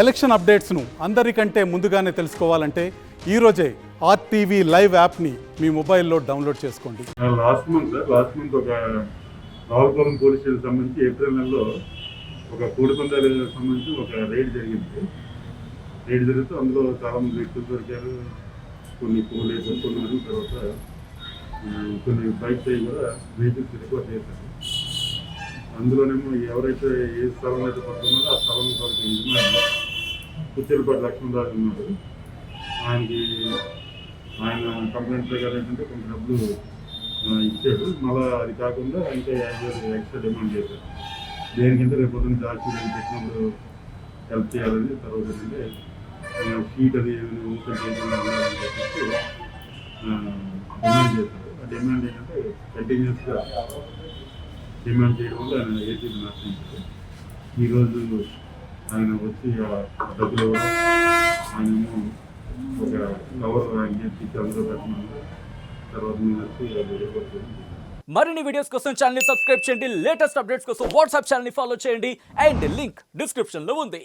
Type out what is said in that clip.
Election అప్డేట్స్ను అందరికంటే ముందుగానే తెలుసుకోవాలంటే ఈరోజే ఆర్టీవీ లైవ్ యాప్ని మీ మొబైల్లో డౌన్లోడ్ చేసుకోండి. లాస్ట్ మంత్ ఒక రావులపురం పోలీస్ స్టేషన్ సంబంధించి ఏప్రిల్ నెలలో ఒక కోడిపందాలకు సంబంధించి ఒక రైడ్ జరిగింది. రైడ్ జరిగితే అందులో చాలామంది వ్యక్తులు దొరికారు. కొన్ని పోలీసులు కొన్ని తర్వాత కొన్ని బైక్స్ అయ్యి కూడా వెహికల్స్ రికవర్ చేశారు. అందులోనేమో ఎవరైతే ఏ స్థలం అయితే పడుతున్నారో ఆ స్థలం వాళ్ళకి యజమాని కుచ్చెలపాటి లక్ష్మణరాజు ఉన్నారు. ఆయన కంప్లైంట్ ప్రకారం ఏంటంటే కొంచెం డబ్బులు ఇచ్చాడు. మళ్ళీ అది కాకుండా ఇంకా 50,000 ఎక్స్ట్రా డిమాండ్ చేశారు. దేనికంటే రేపు పొద్దున్న డాక్యుమెంట్ పెట్టినప్పుడు హెల్ప్ చేయాలని, తర్వాత ఏంటంటే షీట్ అది ఓపెన్ చేయకుండా ఉండాలని చెప్పేసి డిమాండ్ చేశారు. ఆ డిమాండ్ ఏంటంటే కంటిన్యూస్గా డిమాండ్ చేయడం వల్ల ఆయన ఏసీబీ నష్టించారు. ఈరోజు ఆయన వచ్చి డబ్బులు ఇవ్వడం, ఆయనేమో ఒక కవర్ ఆయన చేసి అందులో పెట్టమన్నారు. తర్వాత నేను వచ్చి అది రిపోర్ట్ చేసి మరిన్ని వీడియోస్ కోసం ఛానల్ ని సబ్స్క్రైబ్ చేయండి. లేటెస్ట్ అప్డేట్స్ కోసం వాట్సాప్ ఛానల్ ని ఫాలో చేయండి. అండ్ లింక్ డిస్క్రిప్షన్ లో ఉంది.